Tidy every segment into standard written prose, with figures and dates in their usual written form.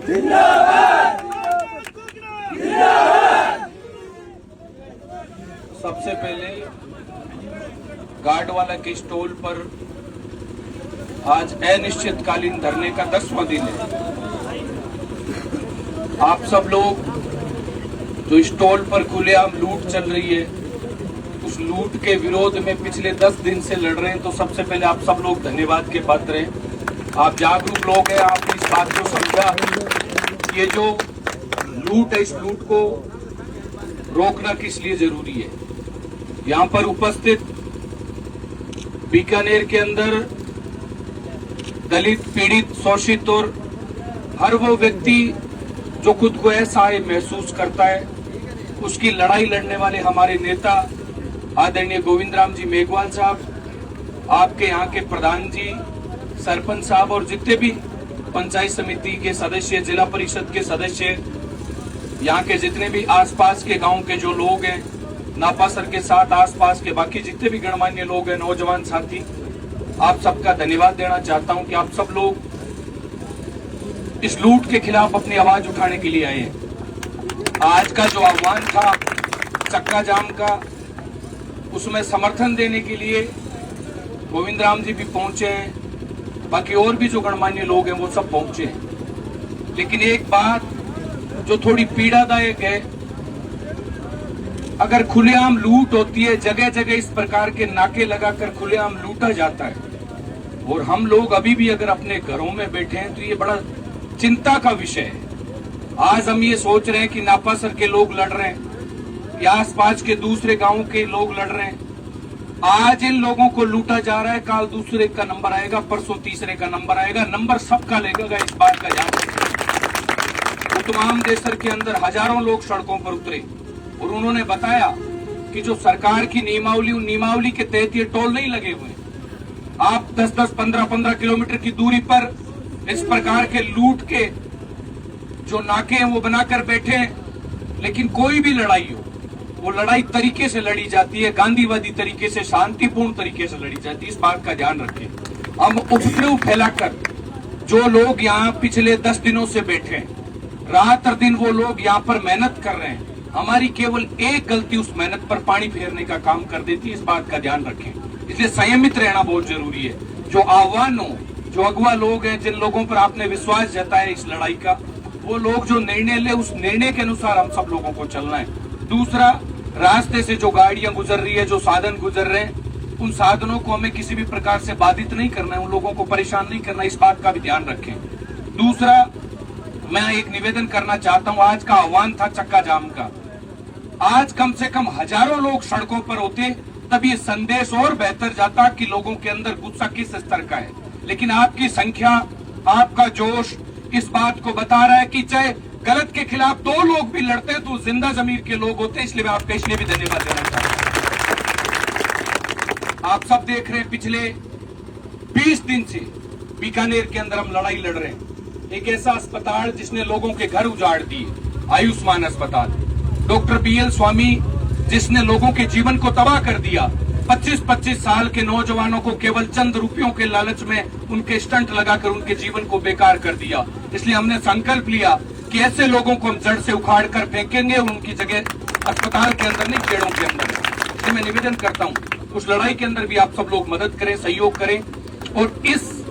सबसे पहले गार्डवाला के स्टॉल पर आज अनिश्चितकालीन धरने का 10वां दिन है। आप सब लोग जो स्टॉल पर खुलेआम लूट चल रही है, उस लूट के विरोध में पिछले 10 दिन से लड़ रहे हैं, तो सबसे पहले आप सब लोग धन्यवाद के पात्र हैं। आप जागरूक लोग हैं, आपने इस बात को समझा कि ये जो लूट है, इस लूट को रोकना किस लिए जरूरी है। यहाँ पर उपस्थित बीकानेर के अंदर दलित, पीड़ित, शोषित और हर वो व्यक्ति जो खुद को असहाय महसूस करता है, उसकी लड़ाई लड़ने वाले हमारे नेता आदरणीय गोविंद राम जी मेघवाल साहब, आपके यहाँ के प्रधान जी, सरपंच साहब और जितने भी पंचायत समिति के सदस्य, जिला परिषद के सदस्य, यहाँ के जितने भी आसपास के गांव के जो लोग हैं, नापासर के साथ आसपास के बाकी जितने भी गणमान्य लोग हैं, नौजवान साथी, आप सबका धन्यवाद देना चाहता हूं कि आप सब लोग इस लूट के खिलाफ अपनी आवाज उठाने के लिए आए हैं। आज का जो आह्वान था चक्का जाम का, उसमें समर्थन देने के लिए गोविंद राम जी भी पहुंचे हैं, बाकी और भी जो गणमान्य लोग हैं वो सब पहुंचे हैं। लेकिन एक बात जो थोड़ी पीड़ादायक है, अगर खुलेआम लूट होती है, जगह जगह इस प्रकार के नाके लगाकर खुलेआम लूटा जाता है, और हम लोग अभी भी अगर अपने घरों में बैठे हैं, तो ये बड़ा चिंता का विषय है। आज हम ये सोच रहे हैं कि नापासर के लोग लड़ रहे हैं या आसपास के दूसरे गांवों के लोग लड़ रहे हैं। आज इन लोगों को लूटा जा रहा है, कल दूसरे का नंबर आएगा, परसों तीसरे का नंबर आएगा, नंबर सबका लगेगा। इस बात का याद रखें। तमाम देशर के अंदर हजारों लोग सड़कों पर उतरे और उन्होंने बताया कि जो सरकार की नियमावली, उन नियमावली के तहत ये टोल नहीं लगे हुए। आप 10-10, 15-15 किलोमीटर की दूरी पर इस प्रकार के लूट के जो नाके हैं वो बनाकर बैठे हैं। लेकिन कोई भी लड़ाई हो, वो लड़ाई तरीके से लड़ी जाती है, गांधीवादी तरीके से, शांतिपूर्ण तरीके से लड़ी जाती है। इस बात का ध्यान रखें। हम उपद्रव फैलाकर जो लोग यहाँ पिछले 10 दिनों से बैठे हैं, रात और दिन वो लोग यहाँ पर मेहनत कर रहे हैं, हमारी केवल एक गलती उस मेहनत पर पानी फेरने का काम कर देती है। इस बात का ध्यान रखें। इसलिए संयमित रहना बहुत जरूरी है। जो आह्वान हो, जो अगुवा लोग हैं, जिन लोगों पर आपने विश्वास जताया इस लड़ाई का, वो लोग जो निर्णय ले, उस निर्णय के अनुसार हम सब लोगों को चलना है। दूसरा, रास्ते से जो गाड़ियां गुजर रही है, जो साधन गुजर रहे हैं, उन साधनों को हमें किसी भी प्रकार से बाधित नहीं करना है, उन लोगों को परेशान नहीं करना, इस बात का भी ध्यान रखें। दूसरा, मैं एक निवेदन करना चाहता हूं। आज का आह्वान था चक्का जाम का। आज कम से कम हजारों लोग सड़कों पर होते, तब ये संदेश और बेहतर जाता कि लोगों के अंदर गुस्सा किस स्तर का है। लेकिन आपकी संख्या, आपका जोश इस बात को बता रहा है कि चाहे गलत के खिलाफ 2 लोग भी लड़ते हैं तो जिंदा जमीर के लोग होते हैं। इसलिए मैं आपका इसलिए भी धन्यवाद देना चाहता हूं। आप सब देख रहे हैं, पिछले 20 दिन से बीकानेर के अंदर हम लड़ाई लड़ रहे हैं। एक ऐसा अस्पताल जिसने लोगों के घर उजाड़ दिए, आयुष्मान अस्पताल। डॉक्टर BL स्वामी जिसने लोगों के जीवन को तबाह कर दिया। 25-25 साल के नौजवानों को केवल चंद रुपयों के लालच में उनके स्टंट लगाकर उनके जीवन को बेकार कर दिया। इसलिए हमने संकल्प लिया कि ऐसे लोगों को हम जड़ से उखाड़ कर फेंकेंगे और उनकी जगह अस्पताल के अंदर नहीं, पेड़ों के अंदर। इसलिए मैं निवेदन करता हूं, उस लड़ाई के अंदर भी आप सब लोग मदद करें, सहयोग करें। और इस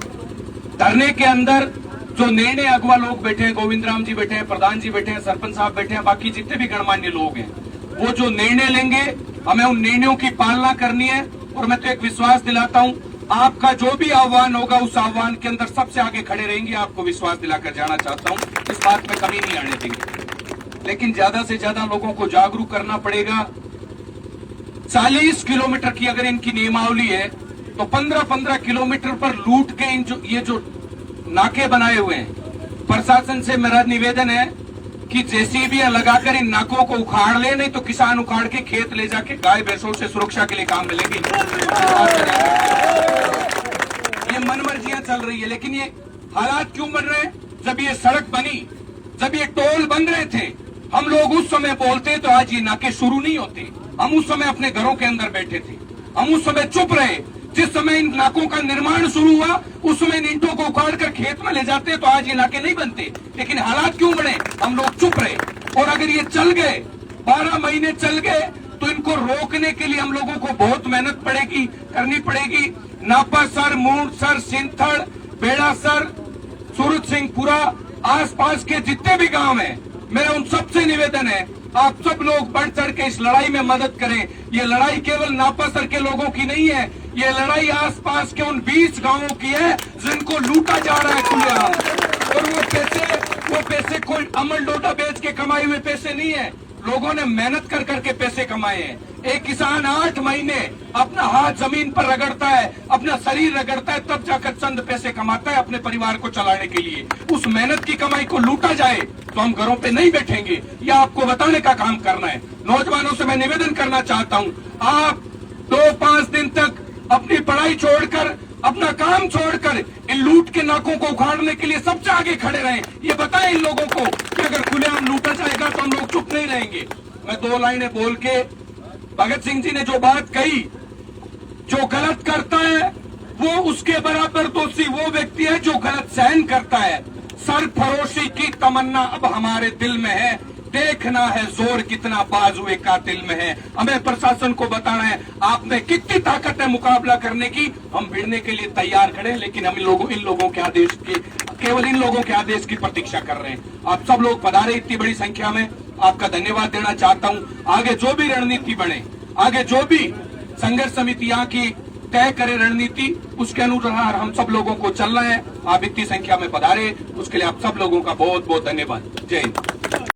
धरने के अंदर जो निर्णय अगुवा लोग बैठे हैं, गोविंद राम जी बैठे हैं, प्रधान जी बैठे हैं, सरपंच साहब बैठे हैं, बाकी जितने भी गणमान्य लोग हैं, वो जो निर्णय लेंगे, हमें उन निर्णयों की पालना करनी है। और मैं तो एक विश्वास दिलाता हूं, आपका जो भी आह्वान होगा, उस आह्वान के अंदर सबसे आगे खड़े रहेंगे। आपको विश्वास दिलाकर जाना चाहता हूं, इस बात में कमी नहीं आने देंगे। लेकिन ज्यादा से ज्यादा लोगों को जागरूक करना पड़ेगा। 40 किलोमीटर की अगर इनकी नियमावली है, तो 15-15 किलोमीटर पर लूट के ये जो नाके बनाए हुए हैं, प्रशासन से मेरा निवेदन है कि जेसीबीयां लगाकर इन नाकों को उखाड़ ले, नहीं तो किसान उखाड़ के खेत ले जाके गाय भैंसों से सुरक्षा के लिए काम में लेंगे। ये मनमर्जियां चल रही है। लेकिन ये हालात क्यों बन रहे हैं? जब ये सड़क बनी, जब ये टोल बन रहे थे, हम लोग उस समय बोलते तो आज ये नाके शुरू नहीं होते। हम उस समय अपने घरों के अंदर बैठे थे, हम उस समय चुप रहे। जिस समय इन नाकों का निर्माण शुरू हुआ उस समय इन ईंटों को उखाड़ कर खेत में ले जाते तो आज ये नाके नहीं बनते। लेकिन हालात क्यों बने? हम लोग चुप रहे। और अगर ये चल गए, 12 महीने चल गए, तो इनको रोकने के लिए हम लोगों को बहुत मेहनत करनी पड़ेगी। नापासर, मूंडसर, सिंथड़, बेड़ासर, सूरत सिंहपुरा, आसपास के जितने भी गांव हैं, मेरा उन सबसे निवेदन है आप सब लोग बढ़ चढ़ के इस लड़ाई में मदद करें। ये लड़ाई केवल नापासर के लोगों की नहीं है, ये लड़ाई आसपास के उन 20 गांवों की है जिनको लूटा जा रहा है खुलेआम। और वो पैसे कोई अमल डोडा बेच के कमाए हुए पैसे नहीं है, लोगों ने मेहनत कर करके पैसे कमाए हैं। एक किसान 8 महीने अपना हाथ जमीन पर रगड़ता है, अपना शरीर रगड़ता है, तब जाकर चंद पैसे कमाता है अपने परिवार को चलाने के लिए। उस मेहनत की कमाई को लूटा जाए तो हम घरों पे नहीं बैठेंगे, यह आपको बताने का काम करना है। नौजवानों से मैं निवेदन करना चाहता हूं, आप 2-5 दिन तक अपनी पढ़ाई छोड़कर, अपना काम छोड़कर इन लूट के नाकों को उखाड़ने के लिए सबसे आगे खड़े रहें। ये बताएं इन लोगों को कि अगर खुलेआम लूटा जाएगा तो हम लोग चुप नहीं रहेंगे। मैं 2 लाइनें बोल के, भगत सिंह जी ने जो बात कही, जो गलत करता है वो उसके बराबर दोषी वो व्यक्ति है जो गलत सहन करता है। सरफरोशी की तमन्ना अब हमारे दिल में है, देखना है जोर कितना बाजुए कातिल में है। हमें प्रशासन को बताना है आप में कितनी ताकत है मुकाबला करने की। हम भिड़ने के लिए तैयार खड़े हैं, लेकिन हम इन लोगों के आदेश की, केवल इन लोगों के आदेश की प्रतीक्षा कर रहे हैं। आप सब लोग पधारे इतनी बड़ी संख्या में, आपका धन्यवाद देना चाहता हूं। आगे जो भी रणनीति बने, आगे जो भी संघर्ष समिति यहाँ की तय करे रणनीति, उसके अनुसार हम सब लोगों को चलना है। आप इतनी संख्या में पधारे, उसके लिए आप सब लोगों का बहुत बहुत धन्यवाद। जय हिंद।